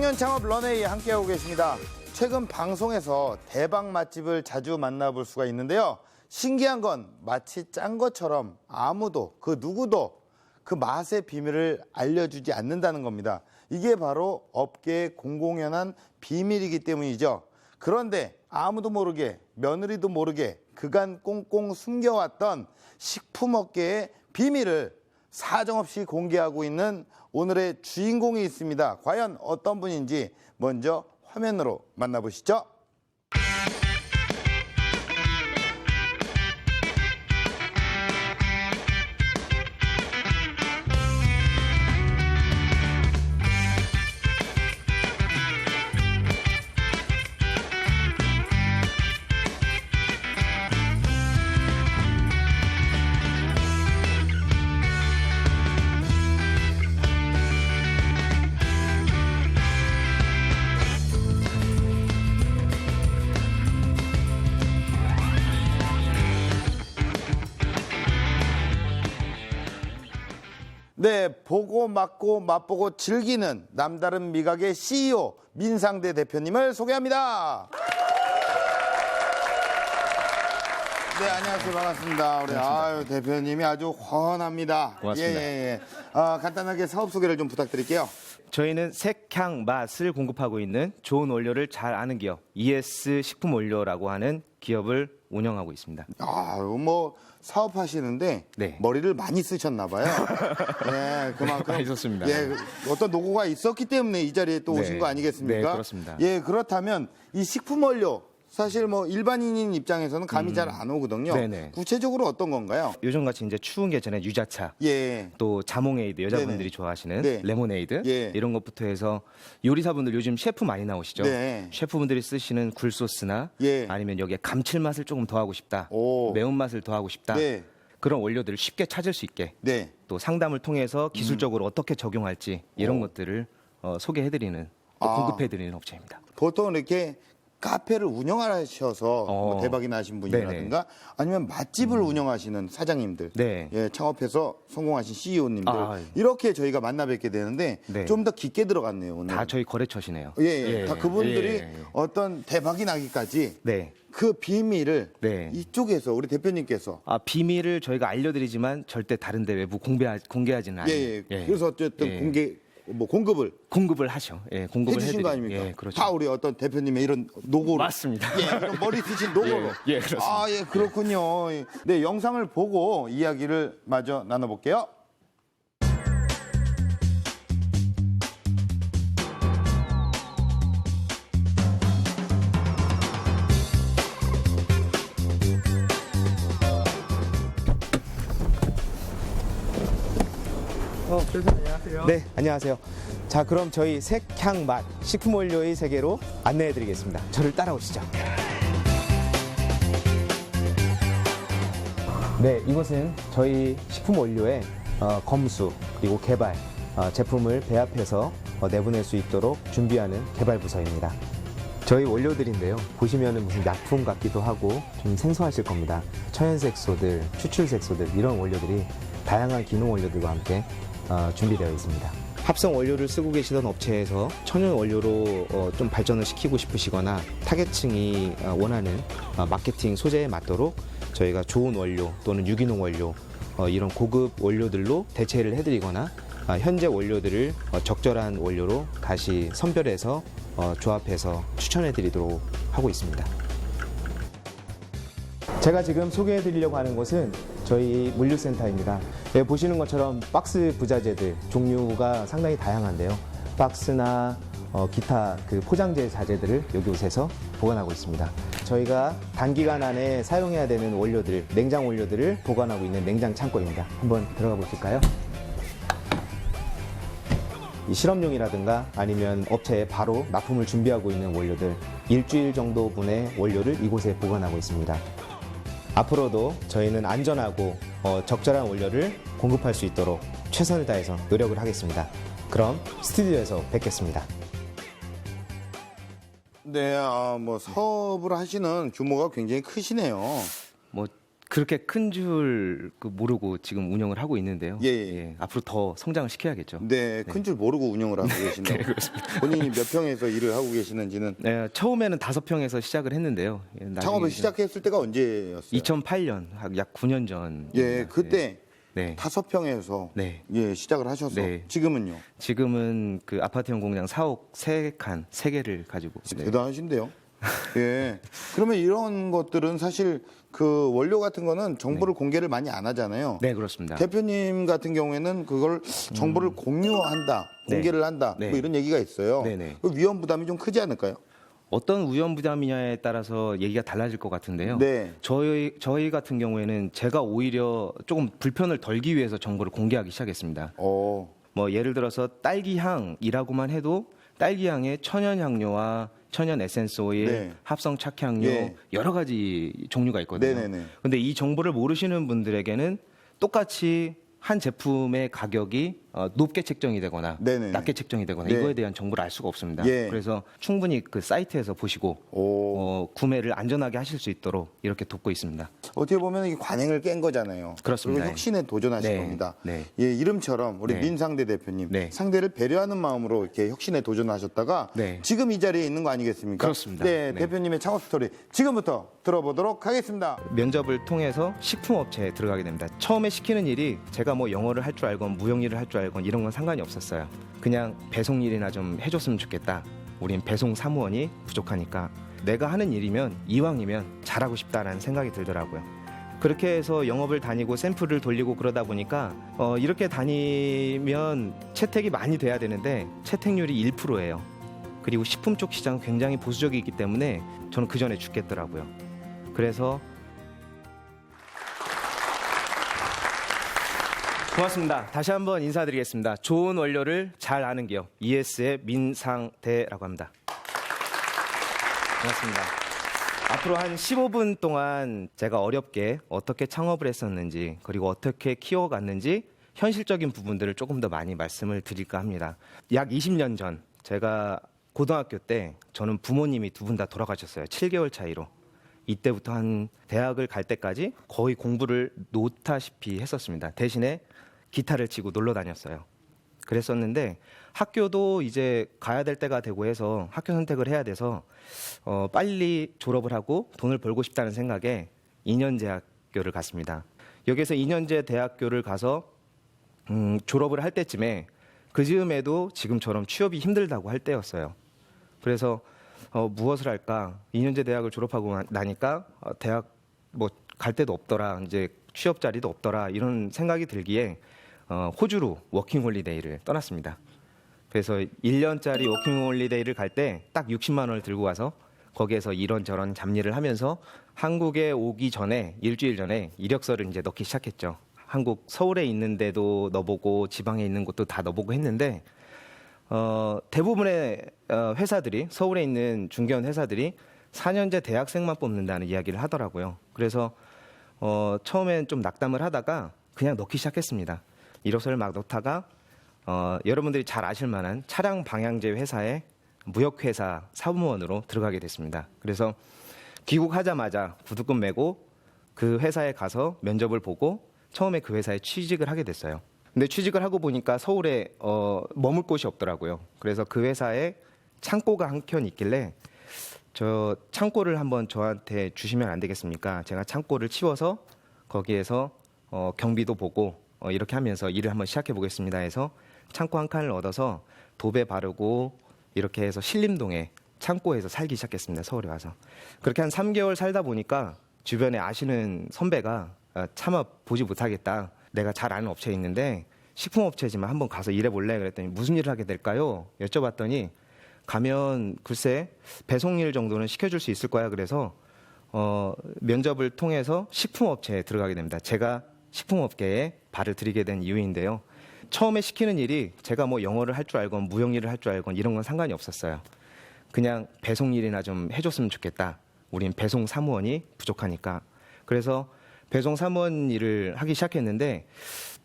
청년 창업 런웨이 함께하고 계십니다. 최근 방송에서 대박 맛집을 자주 만나볼 수가 있는데요. 신기한 건 마치 짠 것처럼 아무도 그 누구도 그 맛의 비밀을 알려주지 않는다는 겁니다. 이게 바로 업계의 공공연한 비밀이기 때문이죠. 그런데 아무도 모르게 며느리도 모르게 그간 꽁꽁 숨겨왔던 식품업계의 비밀을 사정없이 공개하고 있는 오늘의 주인공이 있습니다. 과연 어떤 분인지 먼저 화면으로 만나보시죠. 네, 보고 맛고 맛보고 즐기는 남다른 미각의 CEO 민상대 대표님을 소개합니다. 네, 안녕하세요. 반갑습니다. 우리 대표님이 아주 훤합니다. 고맙습니다. 간단하게 사업 소개를 좀 부탁드릴게요. 저희는 색향 맛을 공급하고 있는 좋은 원료를 잘 아는 기업 ES 식품 원료라고 하는 기업을 운영하고 있습니다. 뭐 사업하시는데 네. 머리를 많이 쓰셨나 봐요. 네, 그만큼 많이 썼습니다. 예, 어떤 노고가 있었기 때문에 이 자리에 또 네. 오신 거 아니겠습니까? 네, 그렇습니다. 예, 그렇다면 이 식품 원료 사실 뭐 일반인인 입장에서는 감이 잘 안 오거든요. 네네. 구체적으로 어떤 건가요? 요즘같이 이제 추운 계절에 유자차, 예. 또 자몽에이드 여자분들이 네네. 좋아하시는 네. 레모네이드 예. 이런 것부터 해서 요리사분들 요즘 셰프 많이 나오시죠. 네. 셰프분들이 쓰시는 굴소스나 예. 아니면 여기에 감칠맛을 조금 더하고 싶다, 오. 매운맛을 더하고 싶다 네. 그런 원료들을 쉽게 찾을 수 있게 네. 또 상담을 통해서 기술적으로 어떻게 적용할지 이런 것들을 소개해드리는 또 아. 공급해드리는 업체입니다. 보통 이렇게 카페를 운영하셔서 뭐 대박이 나신 분이라든가 네네. 아니면 맛집을 운영하시는 사장님들, 네. 예, 창업해서 성공하신 CEO님들 예. 이렇게 저희가 만나 뵙게 되는데 네. 좀 더 깊게 들어갔네요 오늘. 다 저희 거래처시네요. 예, 다 그분들이 예. 어떤 대박이 나기까지 네. 그 비밀을 네. 이쪽에서 우리 대표님께서 비밀을 저희가 알려드리지만 절대 다른데 외부 공개하지는 예, 않아요. 그래서 어쨌든 예. 공급을 하죠. 예, 공급을 해주신 거 해드리고. 아닙니까? 예, 그렇죠. 다 우리 어떤 대표님의 이런 노고로. 맞습니다. 예, 이런 머리 쓰신 노고로. 예, 그렇습니다. 예, 그렇군요. 네, 영상을 보고 이야기를 마저 나눠볼게요. 안녕하세요. 네, 안녕하세요. 자, 그럼 저희 색향 맛 식품 원료의 세계로 안내해 드리겠습니다. 저를 따라오시죠. 네, 이곳은 저희 식품 원료의 검수 그리고 개발 제품을 배합해서 내보낼 수 있도록 준비하는 개발 부서입니다. 저희 원료들인데요. 보시면은 무슨 약품 같기도 하고 좀 생소하실 겁니다. 천연색소들, 추출색소들 이런 원료들이 다양한 기능 원료들과 함께 준비되어 있습니다. 합성 원료를 쓰고 계시던 업체에서 천연 원료로 좀 발전을 시키고 싶으시거나 타겟층이 원하는 마케팅 소재에 맞도록 저희가 좋은 원료 또는 유기농 원료 이런 고급 원료들로 대체를 해드리거나 현재 원료들을 적절한 원료로 다시 선별해서 조합해서 추천해드리도록 하고 있습니다. 제가 지금 소개해드리려고 하는 곳은 저희 물류센터입니다. 네, 보시는 것처럼 박스 부자재들 종류가 상당히 다양한데요. 박스나 기타 그 포장재 자재들을 여기 곳에서 보관하고 있습니다. 저희가 단기간 안에 사용해야 되는 원료들, 냉장 원료들을 보관하고 있는 냉장 창고입니다. 한번 들어가 보실까요? 이 실험용이라든가 아니면 업체에 바로 납품을 준비하고 있는 원료들 일주일 정도 분의 원료를 이곳에 보관하고 있습니다. 앞으로도 저희는 안전하고 적절한 원료를 공급할 수 있도록 최선을 다해서 노력을 하겠습니다. 그럼 스튜디오에서 뵙겠습니다. 네, 뭐 사업을 하시는 규모가 굉장히 크시네요. 뭐 그렇게 큰 줄 모르고 지금 운영을 하고 있는데요. 예. 앞으로 더 성장을 시켜야겠죠. 네, 큰 줄 모르고 운영을 하고 계신다고. 네, 그렇습니다. 본인이 몇 평에서 일을 하고 계시는지는 네, 처음에는 5평에서 시작을 했는데요. 창업을 시작했을 때가 언제였어요? 2008년, 약 9년 전. 예, 그때 네. 5평에서 네. 예, 시작을 하셔서 네. 지금은요? 지금은 그 아파트형 공장 4억 3칸, 3개를 가지고. 네. 대단하신데요. 예. 그러면 이런 것들은 사실 그 원료 같은 거는 정보를 공개를 많이 안 하잖아요. 네, 그렇습니다. 대표님 같은 경우에는 그걸 정보를 공유한다, 네. 공개를 한다, 네. 뭐 이런 얘기가 있어요. 네네. 그 위험 부담이 좀 크지 않을까요? 어떤 위험 부담이냐에 따라서 얘기가 달라질 것 같은데요. 네. 저희 같은 경우에는 제가 오히려 조금 불편을 덜기 위해서 정보를 공개하기 시작했습니다. 뭐 예를 들어서 딸기향이라고만 해도 딸기향에 천연 향료와 천연 에센스 오일, 네. 합성 착향료 예. 여러 가지 종류가 있거든요. 네네네. 근데 이 정보를 모르시는 분들에게는 똑같이 한 제품의 가격이 높게 책정이 되거나 네네네. 낮게 책정이 되거나 네. 이거에 대한 정보를 알 수가 없습니다. 예. 그래서 충분히 그 사이트에서 보시고 구매를 안전하게 하실 수 있도록 이렇게 돕고 있습니다. 어떻게 보면 이게 관행을 깬 거잖아요. 그렇습니다. 그리고 혁신에 도전하신 네. 겁니다. 네. 예, 이름처럼 우리 네. 민상대 대표님 네. 상대를 배려하는 마음으로 이렇게 혁신에 도전하셨다가 네. 지금 이 자리에 있는 거 아니겠습니까? 그렇습니다. 네, 네. 대표님의 창업 스토리 지금부터 들어보도록 하겠습니다. 면접을 통해서 식품업체에 들어가게 됩니다. 처음에 시키는 일이 제가 뭐 영어를 할 줄 알건 무용일을 할 줄 알건 이런 건 상관이 없었어요. 그냥 배송 일이나 좀 해줬으면 좋겠다. 우린 배송 사무원이 부족하니까 내가 하는 일이면 이왕이면 잘하고 싶다라는 생각이 들더라고요. 그렇게 해서 영업을 다니고 샘플을 돌리고 그러다 보니까 이렇게 다니면 채택이 많이 돼야 되는데 채택률이 1%예요. 그리고 식품 쪽 시장은 굉장히 보수적이기 때문에 저는 그 전에 죽겠더라고요. 그래서 고맙습니다. 다시 한번 인사드리겠습니다. 좋은 원료를 잘 아는 기업 ES의 민상대라고 합니다. 반갑습니다. 앞으로 한 15분 동안 제가 어렵게 어떻게 창업을 했었는지 그리고 어떻게 키워갔는지 현실적인 부분들을 조금 더 많이 말씀을 드릴까 합니다. 약 20년 전 제가 고등학교 때 저는 부모님이 두 분 다 돌아가셨어요. 7개월 차이로. 이때부터 한 대학을 갈 때까지 거의 공부를 놓다시피 했었습니다. 대신에 기타를 치고 놀러 다녔어요. 그랬었는데 학교도 이제 가야 될 때가 되고 해서 학교 선택을 해야 돼서 빨리 졸업을 하고 돈을 벌고 싶다는 생각에 2년제 학교를 갔습니다. 여기서 2년제 대학교를 가서 졸업을 할 때쯤에 그 즈음에도 지금처럼 취업이 힘들다고 할 때였어요. 그래서 무엇을 할까? 2년제 대학을 졸업하고 나니까 대학 뭐 갈 데도 없더라. 이제 취업 자리도 없더라. 이런 생각이 들기에 호주로 워킹홀리데이를 떠났습니다. 그래서 1년짜리 워킹홀리데이를 갈 때 딱 60만 원을 들고 가서 거기에서 이런저런 잡일을 하면서 한국에 오기 전에 일주일 전에 이력서를 이제 넣기 시작했죠. 한국 서울에 있는데도 넣어보고 지방에 있는 곳도 다 넣어보고 했는데 대부분의 회사들이 서울에 있는 중견 회사들이 4년제 대학생만 뽑는다는 이야기를 하더라고요. 그래서 처음엔 좀 낙담을 하다가 그냥 넣기 시작했습니다. 이력서를 막 넣다가 여러분들이 잘 아실 만한 차량 방향제 회사의 무역회사 사무원으로 들어가게 됐습니다. 그래서 귀국하자마자 구두금 메고 그 회사에 가서 면접을 보고 처음에 그 회사에 취직을 하게 됐어요. 근데 취직을 하고 보니까 서울에 머물 곳이 없더라고요. 그래서 그 회사에 창고가 한 켠 있길래 저 창고를 한번 저한테 주시면 안 되겠습니까? 제가 창고를 치워서 거기에서 경비도 보고 이렇게 하면서 일을 한번 시작해 보겠습니다 해서 창고 한 칸을 얻어서 도배 바르고 이렇게 해서 신림동에 창고에서 살기 시작했습니다. 서울에 와서. 그렇게 한 3개월 살다 보니까 주변에 아시는 선배가 차마 보지 못하겠다. 내가 잘 아는 업체에 있는데 식품업체지만 한번 가서 일해볼래? 그랬더니 무슨 일을 하게 될까요? 여쭤봤더니 가면 글쎄 배송일 정도는 시켜줄 수 있을 거야. 그래서 면접을 통해서 식품업체에 들어가게 됩니다. 제가 식품업계에 발을 들이게 된 이유인데요. 처음에 시키는 일이 제가 뭐 영어를 할 줄 알건 무용일을 할 줄 알건 이런 건 상관이 없었어요. 그냥 배송일이나 좀 해줬으면 좋겠다. 우린 배송 사무원이 부족하니까. 그래서 배송 사무원 일을 하기 시작했는데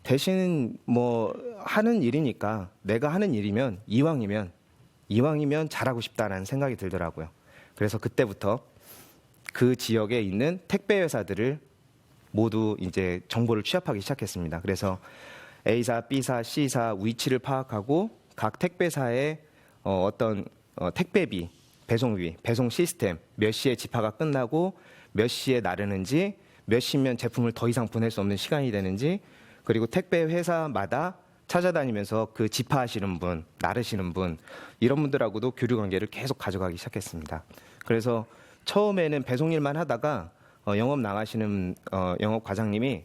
대신 뭐 하는 일이니까 내가 하는 일이면 이왕이면 잘하고 싶다라는 생각이 들더라고요. 그래서 그때부터 그 지역에 있는 택배 회사들을 모두 이제 정보를 취합하기 시작했습니다. 그래서 A사, B사, C사 위치를 파악하고 각 택배사의 어떤 택배비, 배송비, 배송 시스템, 몇 시에 집하가 끝나고 몇 시에 나르는지, 몇 시면 제품을 더 이상 보낼 수 없는 시간이 되는지, 그리고 택배 회사마다 찾아다니면서 그 집하하시는 분, 나르시는 분, 이런 분들하고도 교류 관계를 계속 가져가기 시작했습니다. 그래서 처음에는 배송 일만 하다가 영업 나가시는 영업 과장님이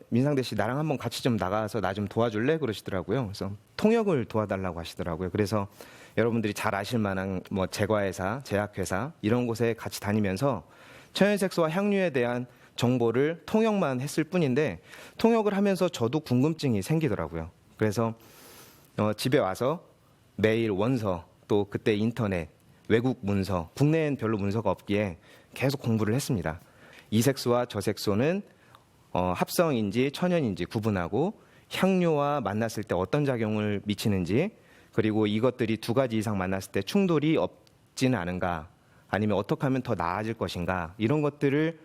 민상대 씨 나랑 한번 같이 좀 나가서 나 좀 도와줄래? 그러시더라고요. 그래서 통역을 도와달라고 하시더라고요. 그래서 여러분들이 잘 아실 만한 뭐 제과회사, 제약회사 이런 곳에 같이 다니면서 천연색소와 향료에 대한 정보를 통역만 했을 뿐인데 통역을 하면서 저도 궁금증이 생기더라고요. 그래서 집에 와서 매일 원서, 또 그때 인터넷, 외국 문서, 국내엔 별로 문서가 없기에 계속 공부를 했습니다. 이 색소와 저 색소는 합성인지 천연인지 구분하고 향료와 만났을 때 어떤 작용을 미치는지, 그리고 이것들이 두 가지 이상 만났을 때 충돌이 없지는 않은가, 아니면 어떻게 하면 더 나아질 것인가, 이런 것들을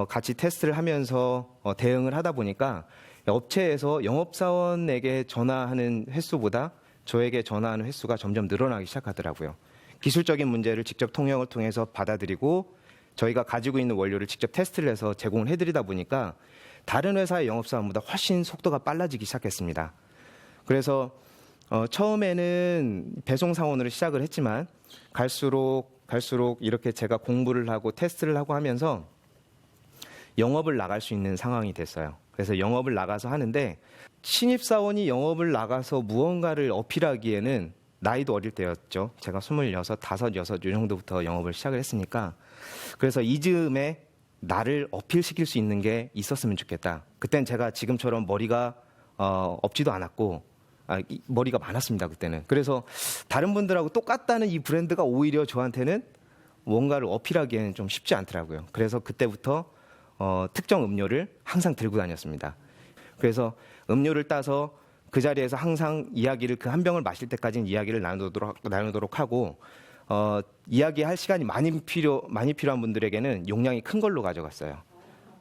같이 테스트를 하면서 대응을 하다 보니까 업체에서 영업사원에게 전화하는 횟수보다 저에게 전화하는 횟수가 점점 늘어나기 시작하더라고요. 기술적인 문제를 직접 통역을 통해서 받아들이고 저희가 가지고 있는 원료를 직접 테스트를 해서 제공을 해드리다 보니까 다른 회사의 영업사원보다 훨씬 속도가 빨라지기 시작했습니다. 그래서 처음에는 배송사원으로 시작을 했지만 갈수록 이렇게 제가 공부를 하고 테스트를 하고 하면서 영업을 나갈 수 있는 상황이 됐어요. 그래서 영업을 나가서 하는데 신입사원이 영업을 나가서 무언가를 어필하기에는 나이도 어릴 때였죠. 제가 26, 5, 6 이 정도부터 영업을 시작을 했으니까 그래서 이 즈음에 나를 어필시킬 수 있는 게 있었으면 좋겠다. 그땐 제가 지금처럼 머리가 없지도 않았고 머리가 많았습니다. 그때는. 그래서 다른 분들하고 똑같다는 이 브랜드가 오히려 저한테는 뭔가를 어필하기에는 좀 쉽지 않더라고요. 그래서 그때부터 특정 음료를 항상 들고 다녔습니다. 그래서 음료를 따서 그 자리에서 항상 이야기를 그 한 병을 마실 때까지는 이야기를 나누도록 하고 이야기할 시간이 많이 필요한 분들에게는 용량이 큰 걸로 가져갔어요.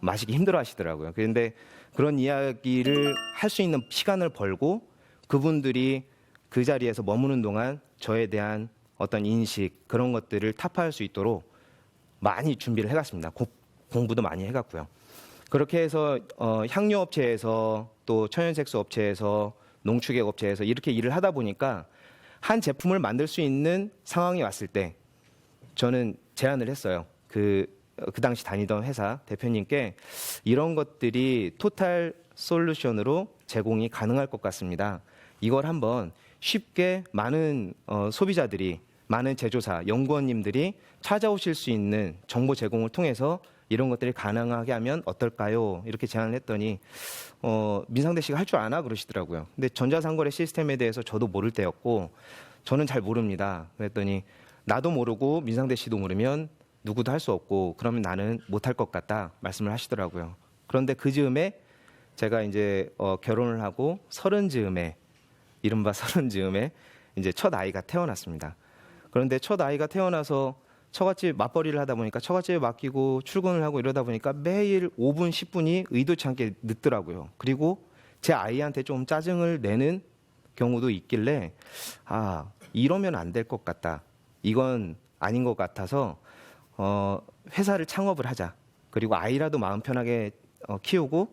마시기 힘들어 하시더라고요. 그런데 그런 이야기를 할 수 있는 시간을 벌고 그분들이 그 자리에서 머무는 동안 저에 대한 어떤 인식, 그런 것들을 타파할 수 있도록 많이 준비를 해갔습니다. 공부도 많이 해갔고요. 그렇게 해서 향료업체에서 또 천연색소 업체에서 농축액 업체에서 이렇게 일을 하다 보니까 한 제품을 만들 수 있는 상황이 왔을 때 저는 제안을 했어요. 그 당시 다니던 회사 대표님께 이런 것들이 토탈 솔루션으로 제공이 가능할 것 같습니다. 이걸 한번 쉽게 많은 소비자들이, 많은 제조사, 연구원님들이 찾아오실 수 있는 정보 제공을 통해서 이런 것들이 가능하게 하면 어떨까요? 이렇게 제안을 했더니 민상대 씨가 할 줄 아나? 그러시더라고요. 근데 전자상거래 시스템에 대해서 저도 모를 때였고 저는 잘 모릅니다. 그랬더니 나도 모르고 민상대 씨도 모르면 누구도 할 수 없고 그러면 나는 못할 것 같다 말씀을 하시더라고요. 그런데 그 즈음에 제가 이제 결혼을 하고 이른바 30즈음에 이제 첫 아이가 태어났습니다. 그런데 첫 아이가 태어나서 처갓집 맞벌이를 하다 보니까 처갓집에 맡기고 출근을 하고 이러다 보니까 매일 5분, 10분이 의도치 않게 늦더라고요. 그리고 제 아이한테 좀 짜증을 내는 경우도 있길래 이러면 안 될 것 같다. 이건 아닌 것 같아서 회사를 창업을 하자. 그리고 아이라도 마음 편하게 키우고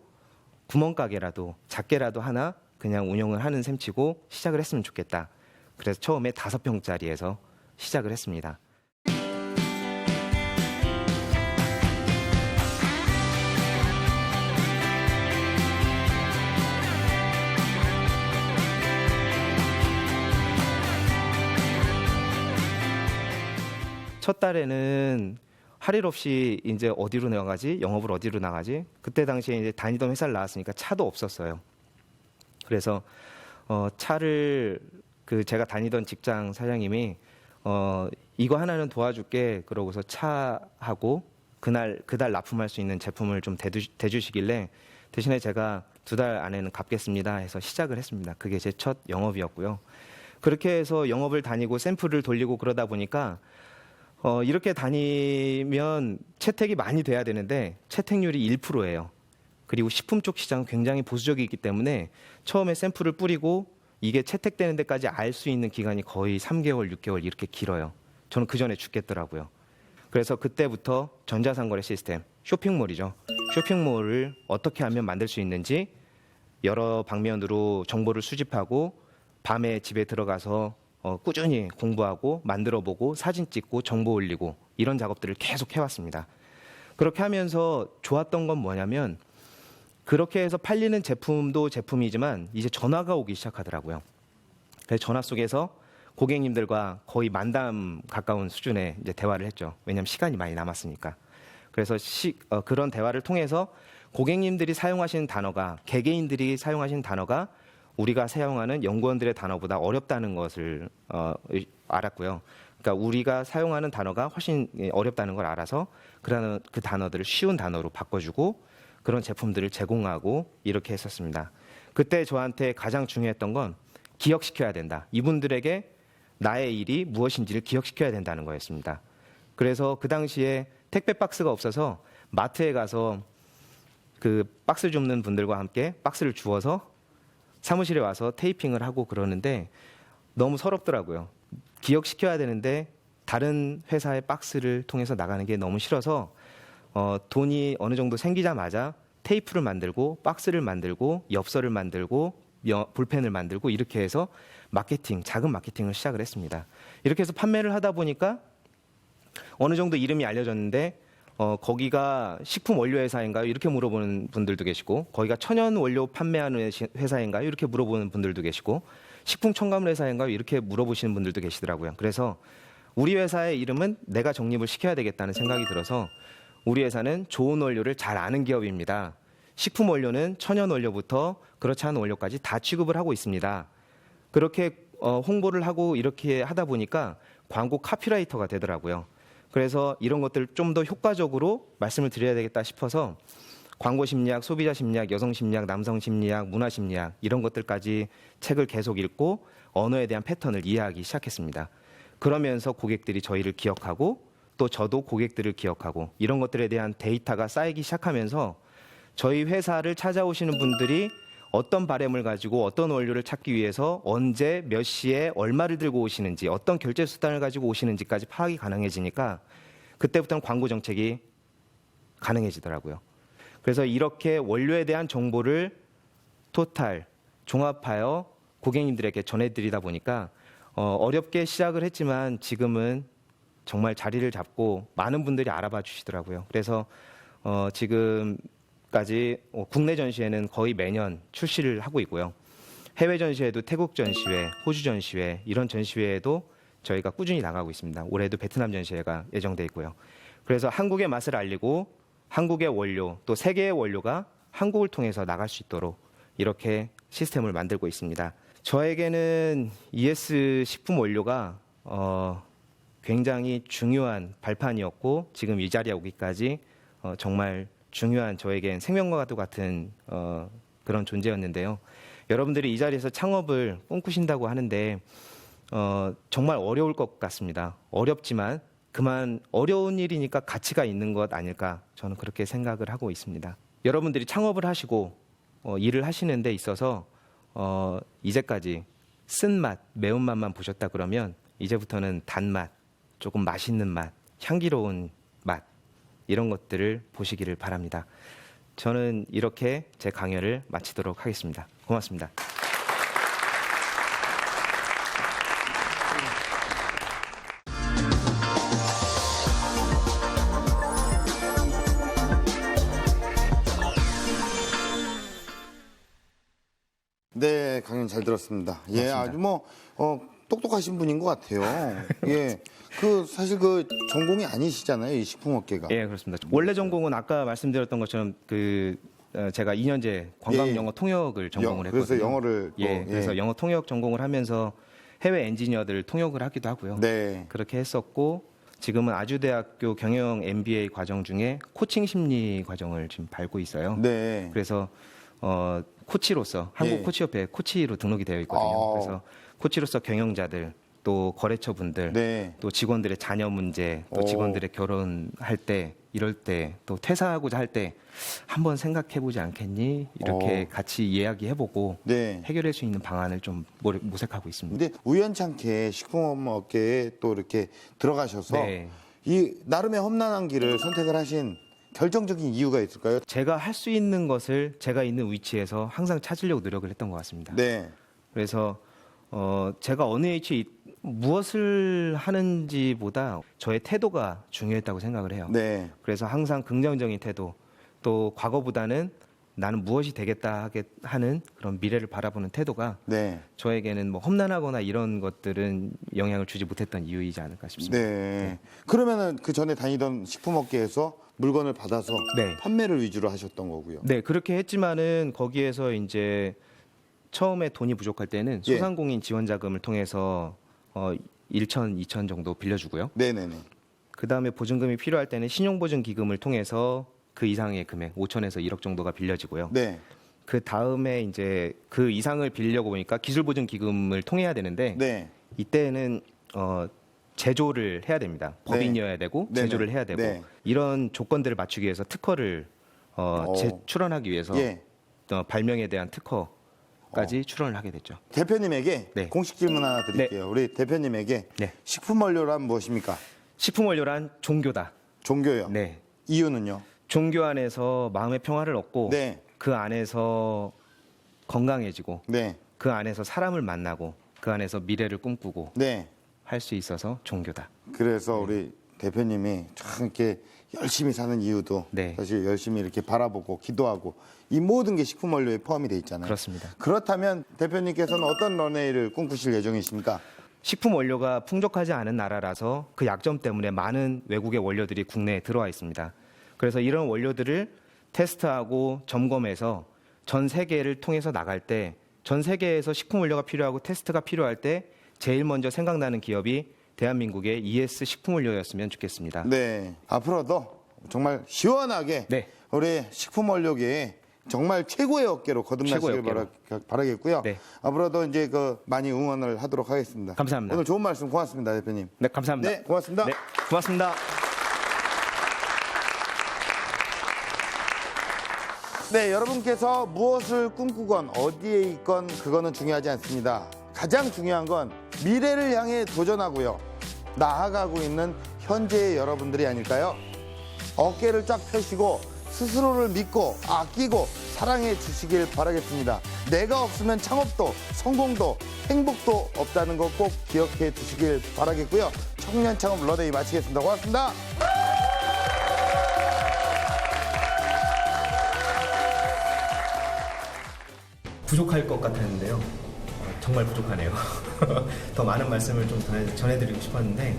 구멍가게라도 작게라도 하나 그냥 운영을 하는 셈치고 시작을 했으면 좋겠다. 그래서 처음에 5평짜리에서 시작을 했습니다. 첫 달에는 할 일 없이 이제 어디로 나가지? 영업을 어디로 나가지? 그때 당시에 이제 다니던 회사를 나왔으니까 차도 없었어요. 그래서 차를 제가 다니던 직장 사장님이 이거 하나는 도와줄게 그러고서 차하고 그달 납품할 수 있는 제품을 좀 대주시길래 대신에 제가 2달 안에는 갚겠습니다 해서 시작을 했습니다. 그게 제 첫 영업이었고요. 그렇게 해서 영업을 다니고 샘플을 돌리고 그러다 보니까 이렇게 다니면 채택이 많이 돼야 되는데 채택률이 1%예요. 그리고 식품 쪽 시장은 굉장히 보수적이기 때문에 처음에 샘플을 뿌리고 이게 채택되는 데까지 알 수 있는 기간이 거의 3개월, 6개월 이렇게 길어요. 저는 그 전에 죽겠더라고요. 그래서 그때부터 전자상거래 시스템, 쇼핑몰이죠. 쇼핑몰을 어떻게 하면 만들 수 있는지 여러 방면으로 정보를 수집하고 밤에 집에 들어가서 꾸준히 공부하고 만들어보고 사진 찍고 정보 올리고 이런 작업들을 계속 해왔습니다. 그렇게 하면서 좋았던 건 뭐냐면 그렇게 해서 팔리는 제품도 제품이지만 이제 전화가 오기 시작하더라고요. 그래서 전화 속에서 고객님들과 거의 만담 가까운 수준의 이제 대화를 했죠. 왜냐하면 시간이 많이 남았으니까. 그래서 그런 대화를 통해서 고객님들이 사용하시는 단어가 개개인들이 사용하시는 단어가 우리가 사용하는 연구원들의 단어보다 어렵다는 것을 알았고요. 그러니까 우리가 사용하는 단어가 훨씬 어렵다는 걸 알아서 그 단어들을 쉬운 단어로 바꿔주고 그런 제품들을 제공하고 이렇게 했었습니다. 그때 저한테 가장 중요했던 건 기억시켜야 된다. 이분들에게 나의 일이 무엇인지를 기억시켜야 된다는 거였습니다. 그래서 그 당시에 택배 박스가 없어서 마트에 가서 그 박스 줍는 분들과 함께 박스를 주워서 사무실에 와서 테이핑을 하고 그러는데 너무 서럽더라고요. 기억시켜야 되는데 다른 회사의 박스를 통해서 나가는 게 너무 싫어서 돈이 어느 정도 생기자마자 테이프를 만들고 박스를 만들고 엽서를 만들고 볼펜을 만들고 이렇게 해서 작은 마케팅을 시작을 했습니다. 이렇게 해서 판매를 하다 보니까 어느 정도 이름이 알려졌는데 거기가 식품 원료 회사인가요? 이렇게 물어보는 분들도 계시고 거기가 천연 원료 판매하는 회사인가요? 이렇게 물어보는 분들도 계시고 식품 첨가물 회사인가요? 이렇게 물어보시는 분들도 계시더라고요. 그래서 우리 회사의 이름은 내가 정립을 시켜야 되겠다는 생각이 들어서 우리 회사는 좋은 원료를 잘 아는 기업입니다. 식품 원료는 천연 원료부터 그렇지 않은 원료까지 다 취급을 하고 있습니다. 그렇게 홍보를 하고 이렇게 하다 보니까 광고 카피라이터가 되더라고요. 그래서 이런 것들 좀 더 효과적으로 말씀을 드려야 되겠다 싶어서 광고 심리학, 소비자 심리학, 여성 심리학, 남성 심리학, 문화 심리학 이런 것들까지 책을 계속 읽고 언어에 대한 패턴을 이해하기 시작했습니다. 그러면서 고객들이 저희를 기억하고 또 저도 고객들을 기억하고 이런 것들에 대한 데이터가 쌓이기 시작하면서 저희 회사를 찾아오시는 분들이 어떤 바램을 가지고 어떤 원료를 찾기 위해서 언제 몇 시에 얼마를 들고 오시는지 어떤 결제 수단을 가지고 오시는지까지 파악이 가능해지니까 그때부터는 광고 정책이 가능해지더라고요. 그래서 이렇게 원료에 대한 정보를 토탈 종합하여 고객님들에게 전해드리다 보니까 어렵게 시작을 했지만 지금은 정말 자리를 잡고 많은 분들이 알아봐 주시더라고요. 그래서 지금까지 국내 전시회는 거의 매년 출시를 하고 있고요. 해외 전시회도 태국 전시회, 호주 전시회 이런 전시회에도 저희가 꾸준히 나가고 있습니다. 올해도 베트남 전시회가 예정돼 있고요. 그래서 한국의 맛을 알리고 한국의 원료 또 세계의 원료가 한국을 통해서 나갈 수 있도록 이렇게 시스템을 만들고 있습니다. 저에게는 ES 식품 원료가 굉장히 중요한 발판이었고 지금 이 자리에 오기까지 정말 중요한 저에겐 생명과도 같은 그런 존재였는데요. 여러분들이 이 자리에서 창업을 꿈꾸신다고 하는데 정말 어려울 것 같습니다. 어렵지만 그만 어려운 일이니까 가치가 있는 것 아닐까 저는 그렇게 생각을 하고 있습니다. 여러분들이 창업을 하시고 일을 하시는 데 있어서 이제까지 쓴맛, 매운맛만 보셨다 그러면 이제부터는 단맛, 조금 맛있는 맛, 향기로운 맛 이런 것들을 보시기를 바랍니다. 저는 이렇게 제 강연을 마치도록 하겠습니다. 고맙습니다. 네, 강연 잘 들었습니다. 예, 아주 똑똑하신 분인 것 같아요. 예, 사실 전공이 아니시잖아요, 이 식품업계가. 예, 그렇습니다. 원래 전공은 아까 말씀드렸던 것처럼 제가 2년제 관광 영어 통역을 전공을 했거든요. 그래서 영어를 그래서 영어 통역 전공을 하면서 해외 엔지니어들 통역을 하기도 하고요. 네. 그렇게 했었고 지금은 아주대학교 경영 MBA 과정 중에 코칭 심리 과정을 지금 밟고 있어요. 네. 그래서 코치로서 한국 코치협회 코치로 등록이 되어 있거든요. 그래서 코치로서 경영자들 또 거래처 분들, 네. 또 직원들의 자녀 문제, 또 오. 직원들의 결혼할 때, 이럴 때, 또 퇴사하고자 할 때 한번 생각해보지 않겠니? 이렇게 같이 이야기해보고 네. 해결할 수 있는 방안을 좀 모색하고 있습니다. 근데 우연찮게 식품업계에 또 이렇게 들어가셔서 네. 이 나름의 험난한 길을 선택을 하신 결정적인 이유가 있을까요? 제가 할 수 있는 것을 제가 있는 위치에서 항상 찾으려고 노력을 했던 것 같습니다. 네. 그래서 제가 어느 위치에 무엇을 하는지보다 저의 태도가 중요했다고 생각을 해요. 네. 그래서 항상 긍정적인 태도, 또 과거보다는 나는 무엇이 되겠다 하는 그런 미래를 바라보는 태도가 네. 저에게는 뭐 험난하거나 이런 것들은 영향을 주지 못했던 이유이지 않을까 싶습니다. 네. 그러면은 그 전에 다니던 식품업계에서 물건을 받아서 네. 판매를 위주로 하셨던 거고요. 네, 그렇게 했지만은 거기에서 이제 처음에 돈이 부족할 때는 예. 소상공인 지원 자금을 통해서 1천, 2천 정도 빌려주고요. 네네네. 그 다음에 보증금이 필요할 때는 신용보증기금을 통해서 그 이상의 금액, 5천에서 1억 정도가 빌려지고요. 네. 그 다음에 이제 그 이상을 빌려고 보니까 기술보증기금을 통해야 되는데 네. 이때는 제조를 해야 됩니다. 법인이어야 되고 네네. 제조를 해야 되고 네. 이런 조건들을 맞추기 위해서 특허를 출원하기 위해서 예. 발명에 대한 특허까지 출원을 하게 됐죠. 대표님에게 네. 공식 질문 하나 드릴게요. 우리 대표님에게 네. 식품원료란 무엇입니까? 식품원료란 종교다. 종교요. 네. 이유는요? 종교 안에서 마음의 평화를 얻고 네. 그 안에서 건강해지고 네. 그 안에서 사람을 만나고 그 안에서 미래를 꿈꾸고 네. 할 수 있어서 종교다. 그래서 우리 대표님이 참 이렇게 열심히 사는 이유도 네. 사실 열심히 이렇게 바라보고 기도하고 이 모든 게 식품원료에 포함이 돼 있잖아요. 그렇습니다. 그렇다면 대표님께서는 어떤 런웨이를 꿈꾸실 예정이십니까? 식품 원료가 풍족하지 않은 나라라서 그 약점 때문에 많은 외국의 원료들이 국내에 들어와 있습니다. 그래서 이런 원료들을 테스트하고 점검해서 전 세계를 통해서 나갈 때 전 세계에서 식품 원료가 필요하고 테스트가 필요할 때 제일 먼저 생각나는 기업이 대한민국의 ES 식품 원료였으면 좋겠습니다. 네. 앞으로도 정말 시원하게 네. 우리 식품원료계에 정말 최고의 어깨로 거듭나시길 최고의 어깨로. 바라겠고요. 네. 앞으로도 이제 많이 응원을 하도록 하겠습니다. 감사합니다. 오늘 좋은 말씀 고맙습니다, 대표님. 네, 감사합니다. 네, 고맙습니다. 네, 고맙습니다. 네, 여러분께서 무엇을 꿈꾸건 어디에 있건 그거는 중요하지 않습니다. 가장 중요한 건 미래를 향해 도전하고요. 나아가고 있는 현재의 여러분들이 아닐까요? 어깨를 쫙 펴시고 스스로를 믿고 아끼고 사랑해 주시길 바라겠습니다. 내가 없으면 창업도 성공도 행복도 없다는 거 꼭 기억해 주시길 바라겠고요. 청년 창업 런웨이 마치겠습니다. 고맙습니다. 부족할 것 같았는데요. 정말 부족하네요. 더 많은 말씀을 좀 전해드리고 싶었는데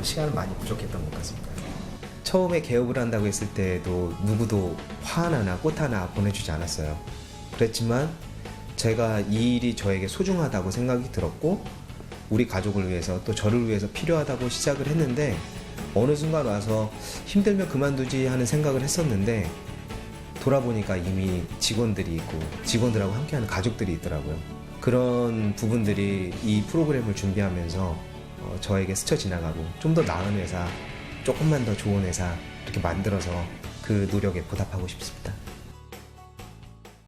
시간은 많이 부족했던 것 같습니다. 처음에 개업을 한다고 했을 때도 누구도 화 하나나 꽃 하나 보내주지 않았어요. 그랬지만 제가 이 일이 저에게 소중하다고 생각이 들었고 우리 가족을 위해서 또 저를 위해서 필요하다고 시작을 했는데 어느 순간 와서 힘들면 그만두지 하는 생각을 했었는데 돌아보니까 이미 직원들이 있고 직원들하고 함께하는 가족들이 있더라고요. 그런 부분들이 이 프로그램을 준비하면서 저에게 스쳐 지나가고 좀 더 나은 회사, 조금만 더 좋은 회사 이렇게 만들어서 그 노력에 보답하고 싶습니다.